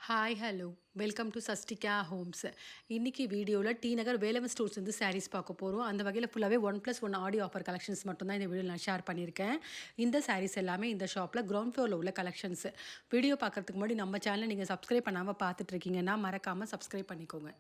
Hi hello welcome to சஸ்டிகா homes. இன்னைக்கு வீடியோவில் டி நகர் வேலவன் ஸ்டோர்ஸ் வந்து சாரீஸ் பார்க்க போகிறோம். அந்த வகையில் ஃபுல்லாகவே 1+1 ஆடியோ ஆஃபர் கலெக்ஷன்ஸ் மட்டும் தான் இந்த வீடியோவில் நான் ஷேர் பண்ணியிருக்கேன். இந்த சாரீஸ் எல்லாமே இந்த ஷாப்பில் கிரவுண்ட் ஃப்ளோரில் உள்ள கலெக்ஷன்ஸ். வீடியோ பார்க்கறதுக்கு முன்னாடி நம்ம சேனலை நீங்கள் சப்ஸ்கிரைப் பண்ணாமல் பார்த்துட்டு இருக்கீங்கன்னா மறக்காமல் சப்ஸ்கிரைப் பண்ணிக்கோங்க.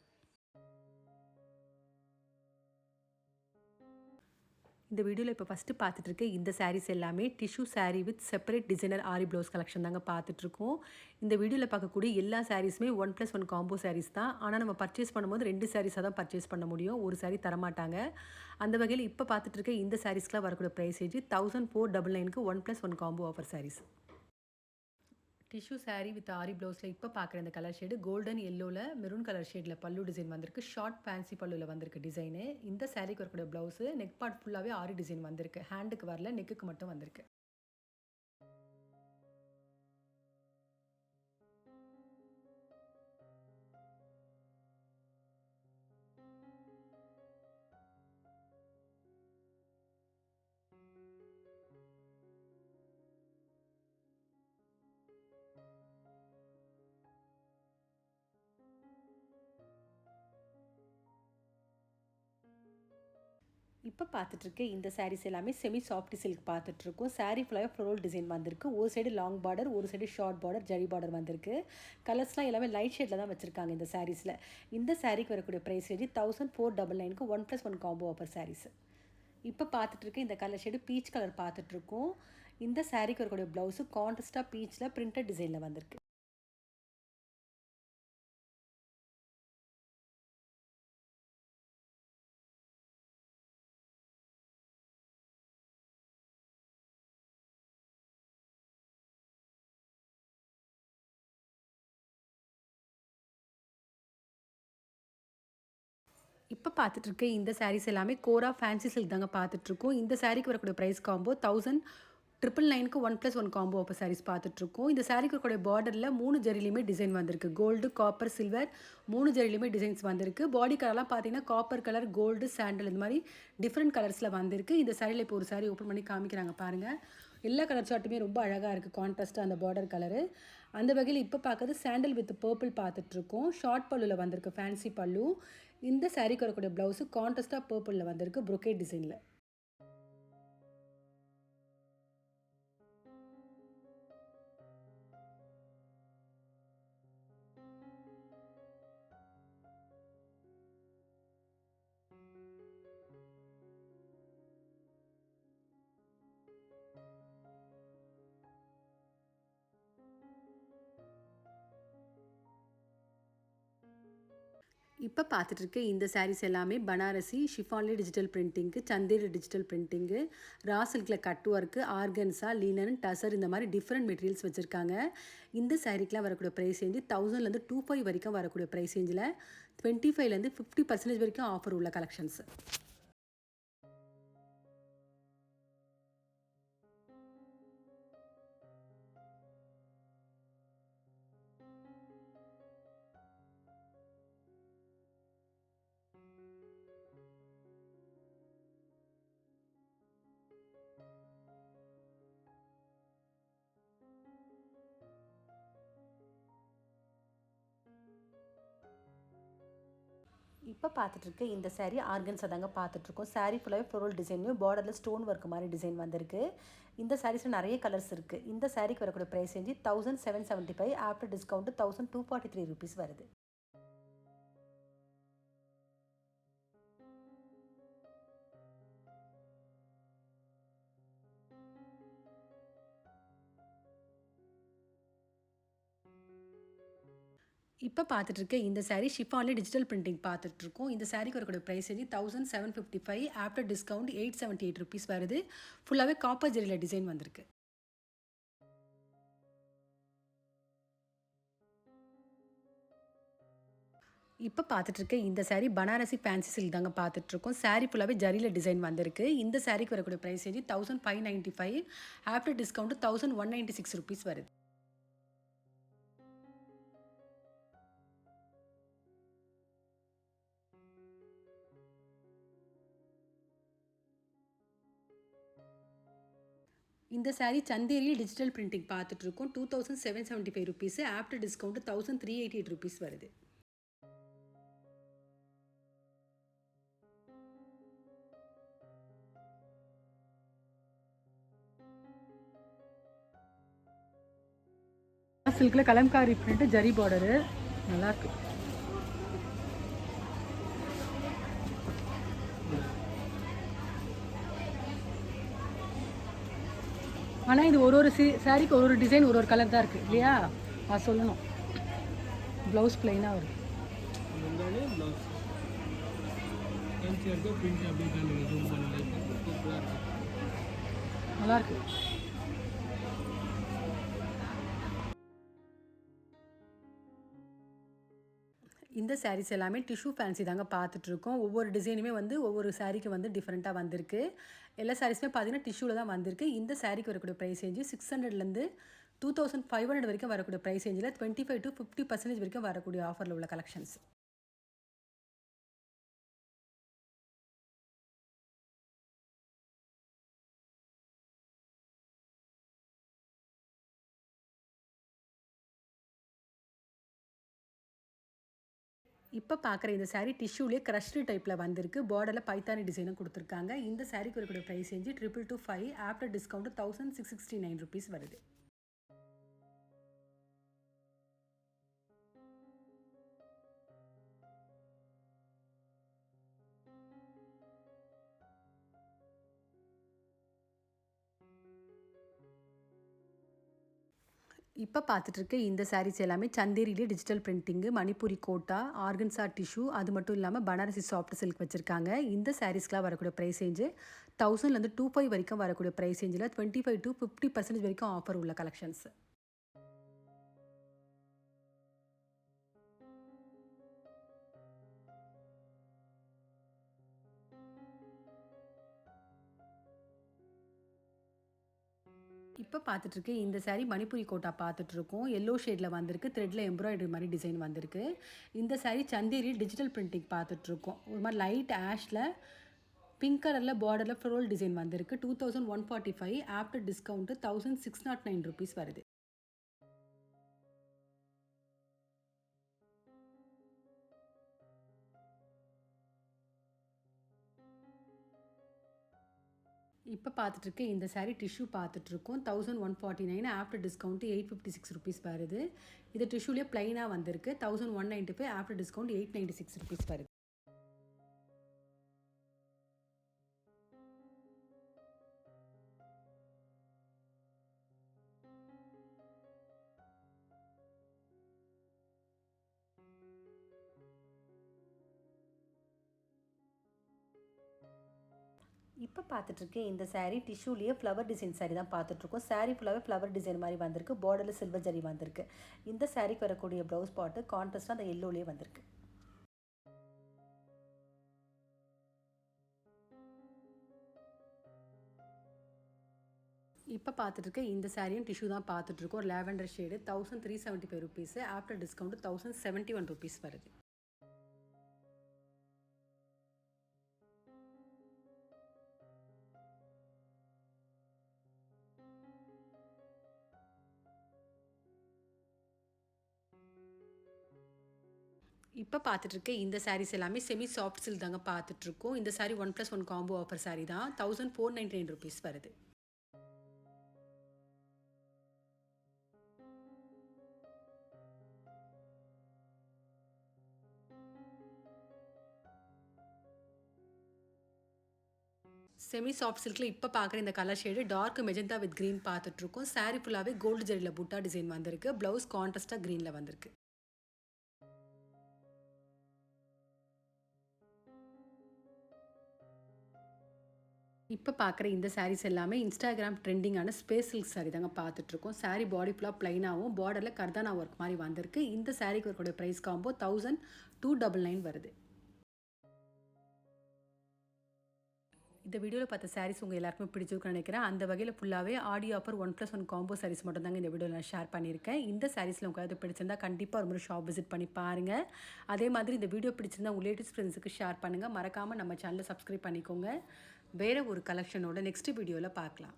இந்த வீடியோவில் இப்போ ஃபஸ்ட்டு பார்த்துட்டு இருக்க இந்த சாரீஸ் எல்லாமே tissue saree with separate designer aari blouse collection தாங்க பார்த்துட்ருக்கோம். இந்த வீடியோவில் பார்க்கக்கூடிய எல்லா சாரீஸுமே 1+1 காம்போ சாரீஸ் தான். ஆனால் நம்ம பர்ச்சேஸ் பண்ணும்போது 2 சாரீஸாக தான் பர்ச்சேஸ் பண்ண முடியும், ஒரு சாரீ தரமாட்டாங்க. அந்த வகையில் இப்போ பார்த்துட்டு இருக்க இந்த சாரீஸ்க்குலாம் வரக்கூடிய ப்ரைஸேஜ் 1499க்கு 1+1 combo offer sarees. Tissue saree with aari ப்ளவுஸில் இப்போ பார்க்குற இந்த கலர் ஷேடு கோல்டன் எல்லோவில் மெரூன் கலர் ஷேடில் பல்லு டிசைன் வந்திருக்கு. ஷார்ட் ஃபேன்சி பல்லுவில் வந்திருக்கு டிசைனு. இந்த சாரீக்கு வரக்கூடிய ப்ளவுஸு நெக் பார்ட் ஃபுல்லாகவே ஆரி டிசைன் வந்திருக்கு. ஹேண்டுக்கு வரல, நெக்குக்கு மட்டும் வந்திருக்கு. இப்போ பார்த்துட்ருக்க இந்த சாரீஸ் எல்லாமே செமி சாஃப்ட் சில்க் பார்த்துட்ருக்கோம். சாரீ ஃபுல்லாக ஃப்ளோரல் டிசைன் வந்திருக்கு. ஒரு சைடு லாங் பார்டர், ஒரு side short border, zari border வந்திருக்கு. கலர்ஸ்லாம் எல்லாமே லைட் ஷேடில் தான் வச்சுருக்காங்க இந்த சாரீஸில். இந்த சாரீக்கு வரக்கூடிய ப்ரைஸ் ரேஞ்சு 1499க்கு 1+1 காம்போ ஆஃபர் சாரீஸ். இப்போ பார்த்துட்ருக்க இந்த கலர் ஷேடு பீச் கலர் பார்த்துட்ருக்கோம். இந்த சாரீக்கு வரக்கூடிய ப்ளவுஸு கான்ட்ராஸ்டாக பீச்சில் பிரிண்டட் டிசைனில் வந்திருக்கு. இப்போ பார்த்துட்ருக்க இந்த சாரீஸ் எல்லாமே கோரா ஃபேன்சி சில்க் தாங்க பார்த்துட்ருக்கோம். இந்த சாரீக்கு வரக்கூடிய ப்ரைஸ் காம்போ 1999க்கு 1+1 காம்போ ஆஃபர் சாரீஸ் பார்த்துட்ருக்கோம். இந்த சாரீக்கு வரக்கூடிய பார்டரில் 3 ஜரிலையுமே டிசைன் வந்திருக்கு. கோல்டு, காப்பர், சில்வர் 3 ஜரிலையுமே டிசைன்ஸ் வந்திருக்கு. பாடி கலர்லாம் பார்த்தீங்கன்னா காப்பர் கலர், கோல்டு, சாண்டல் இந்த மாதிரி டிஃப்ரெண்ட் கலர்ஸில் வந்திருக்கு. இந்த சாரியில் இப்போ ஒரு சாரீ ஓப்பன் பண்ணி காமிக்கிறாங்க பாருங்கள். எல்லா கலர் சார்ட்டுமே ரொம்ப அழகாக இருக்குது, கான்ட்ராஸ்ட்டாக அந்த பார்டர் கலரு. அந்த வகையில் இப்போ பார்க்குறது சாண்டல் வித் பர்பிள் பார்த்துட்ருக்கோம். ஷார்ட் பல்லுவில் வந்திருக்கு, ஃபேன்சி பல்லு. இந்த சாரீக்கு வரக்கூடிய ப்ளவுஸு கான்ட்ராஸ்ட்டாக பர்பிளில் வந்திருக்கு, ப்ரொக்கேட் டிசைனில். இப்போ பார்த்துட்ருக்க இந்த சாரீஸ் எல்லாமே பனாரசி ஷிஃபான்லி digital printing, Chanderi digital printing, raw சில்கில் cut work, organza, linen, tussar இந்த மாதிரி டிஃப்ரெண்ட் மெட்டீரியல்ஸ் வச்சுருக்காங்க. இந்த சாரீக்கெலாம் வரக்கூடிய ப்ரைஸ் ரேஞ்சு 1000லேருந்து 25 வரைக்கும் வரக்கூடிய ப்ரைஸ் ரேஞ்சில் 25லேருந்து 50% வரைக்கும் ஆஃபர் உள்ள கலெக்ஷன்ஸ். இப்போ பார்த்துட்ருக்க இந்த சாரீ ஆர்கன்ஸா தாங்க பார்த்துட்ருக்கோம். சாரீ ஃபுல்லாகவே ஃப்ளோரல் டிசைன்லையும் பார்டரில் ஸ்டோன் ஒர்க் மாதிரி டிசைன் வந்திருக்கு. இந்த சாரீஸில் நிறைய கலர்ஸ் இருக்குது. இந்த சாரீக்கு வரக்கூடிய price range 1775. After discount 1243 rupees வருது. இப்போ பார்த்துட்ருக்க இந்த சாரீ ஷிஃபான்லேயே டிஜிட்டல் பிரிண்டிங் பார்த்துட்ருக்கோம். இந்த சாரீக்கு வரக்கூடிய price range 1755. After discount 878 rupees வருது. ஃபுல்லாகவே காப்பர் ஜெரியில் டிசைன் வந்திருக்கு. இப்போ பார்த்துட்ருக்க இந்த சாரீ பனாரசி ஃபேன்சி சில்க் தாங்க பார்த்துட்ருக்கோம். சாரீ ஃபுல்லாகவே ஜரியில் டிசைன் வந்திருக்கு. இந்த சாரீக்கு வரக்கூடிய price range 1595. After discount 1196 rupees வருது. இந்த சாரீ சந்தேரி டிஜிட்டல் பிரிண்டிங் பார்த்துட்ருக்கோம். 2775 ருபீஸு. ஆஃப்டர் டிஸ்கவுண்ட் 1388 ருபீஸ் வருது. சில்கில் கலம்காரி பிரிண்ட் ஜரி பார்டரு நல்லாயிருக்கு. ஆனால் இது ஒரு சாரீக்கு ஒரு டிசைன் ஒரு கலர் தான் இருக்குது இல்லையா? அது சொல்லணும். ப்ளவுஸ் பிளைனாக வருது. நல்லாயிருக்கு. இந்த சாரீஸ் எல்லாமே டிஷ்யூ ஃபேன்சி தாங்க பார்த்துட்ருக்கோம். ஒவ்வொரு டிசைனுமே ஒவ்வொரு சாரீக்கு டிஃப்ரெண்ட்டாக வந்திருக்கு. எல்லா சாரீஸுமே பார்த்தீங்கன்னா டிஷ்யூவில் தான் வந்திருக்கு. இந்த சாரீக்கு வரக்கூடிய ப்ரைஸ் ரேஞ்சு 600லேருந்து 2500 வரைக்கும் வரக்கூடிய ப்ரைஸ் ரேஞ்சில் 25 to 50% வரைக்கும் வரக்கூடிய ஆஃபரில் உள்ள கலெக்ஷன்ஸ். இப்போ பார்க்குற இந்த சாரீ டிஷ்யூலேயே க்ரஷ்டு டைப்பில் வந்திருக்கு. பார்டரில் பைத்தானி டிசைனும் கொடுத்துருக்காங்க. இந்த சாரீக்கு வரக்கூடிய price range 2225. After discount 1669 rupees வருது. இப்போ பார்த்துட்ருக்க இந்த சாரீஸ் எல்லாமே சந்தேரியிலே digital printing, Manipuri kota, organza tissue, அது மட்டும் இல்லாமல் பனாரசி சாஃப்ட் சில்க் வச்சுருக்காங்க. இந்த சாரீஸ்க்கெலாம் வரக்கூடிய ப்ரைஸ் ரேஞ்சு 1000லேருந்து 25 வரைக்கும் வரக்கூடிய ப்ரைஸ் ரேஞ்சில் 25 to 50% வரைக்கும் ஆஃபர் உள்ள கலெக்ஷன்ஸ். இப்போ பார்த்துட்ருக்கு இந்த சாரீ மணிப்பூரி கோட்டா பார்த்துட்ருக்கோம். எல்லோ ஷேடில் வந்திருக்கு. த்ரெட்டில் எம்ப்ராய்டரி மாதிரி டிசைன் வந்திருக்கு. இந்த சாரீ சந்தேரி டிஜிட்டல் பிரிண்டிங் பார்த்துட்ருக்கோம். ஒரு மாதிரி லைட் ஆஷில் பிங்க் கலரில் பார்டரில் ஃப்ளோரல் டிசைன் வந்திருக்கு. 2145. ஆஃப்டர் டிஸ்கவுண்ட்டு 1609 ருபீஸ் வருது. இப்போ பார்த்துட்ருக்கு இந்த சாரீ டிஷ்யூ பார்த்துட்ருக்கோம். 1149. ஆஃப்டர் டிஸ்கவுண்ட் 856 ருபீஸ் வருது. இது டிஷ்யூலேயே ப்ளைனாக வந்திருக்கு. 1195. ஆஃப்டர் டிஸ்கவுண்ட் 896 ருபீஸ் வருது. இப்போ பார்த்துட்ருக்கேன் இந்த சாரீ டிஷ்யூலேயே ஃப்ளவர் டிசைன் சாரீ தான் பார்த்துட்ருக்கோம். சாரீ ஃபுல்லாகவே ஃப்ளவர் டிசைன் மாதிரி வந்திருக்கு. பார்டரில் சில்வர் ஜரி வந்திருக்கு. இந்த சாரீக்கு வரக்கூடிய ப்ளவுஸ் பாட்டு கான்ட்ராஸ்ட்டாக அந்த எல்லோலேயே வந்திருக்கு. இப்போ பார்த்துட்ருக்க இந்த சாரியும் டிஷ்யூ தான் பார்த்துட்ருக்கோம். Lavender shade 1375 rupees. After discount 1071 rupees வருது. இப்போ பார்த்துட்ருக்க இந்த சாரீஸ் எல்லாமே செமி சாஃப்ட் சில்க் தாங்க பார்த்துட்ருக்கோம். இந்த சாரீ 1+1 காம்போ ஆஃபர் சாரீ தான். 1499 ருபீஸ் வருது. செமி சாஃப்ட் சில்கில் இப்போ பார்க்குற இந்த colour shade dark magenta with green பார்த்துட்ருக்கோம். சாரீ ஃபுல்லாகவே கோல்டு ஜரியில் புட்டா டிசைன் வந்திருக்கு. ப்ளவுஸ் கான்ட்ராஸ்ட்டாக க்ரீனில் வந்திருக்கு. இப்போ பார்க்குற இந்த சாரீஸ் எல்லாமே இன்ஸ்டாகிராம் ட்ரெண்டிங்கான ஸ்பேஸ் சில்க் சாரீ தாங்க பார்த்துட்ருக்கோம். சாரீ பாடி ஃபுல்லாக ப்ளைனாகவும் பார்டரில் கர்தானா ஒர்க் மாதிரி வந்திருக்கு. இந்த சாரீக்கு வரக்கூடிய ப்ரைஸ் காம்போ 1299 வருது. இந்த வீடியோவில் பார்த்த சாரீஸ் உங்கள் எல்லாருக்குமே பிடிச்சிருக்குன்னு நினைக்கிறேன். அந்த வகையில் ஃபுல்லாகவே ஆடியோ ஆஃபர் 1+1 காம்போ சாரீஸ் மட்டும் தாங்க இந்த வீடியோவில் நான் ஷேர் பண்ணியிருக்கேன். இந்த சாரீஸில் உங்களுக்கு அது பிடிச்சிருந்தா கண்டிப்பாக ஒரு முறை ஷாப் விசிட் பண்ணி பாருங்கள். அதே மாதிரி இந்த வீடியோ பிடிச்சிருந்தா உங்கள் ரிலேட்டிவ்ஸ் ஃப்ரெண்ட்ஸுக்கு ஷேர் பண்ணுங்கள். மறக்காமல் நம்ம சேனலை சப்ஸ்கிரைப் பண்ணிக்கோங்க. வேறு ஒரு கலெக்ஷனோட நெக்ஸ்ட் வீடியோவில் பார்க்கலாம்.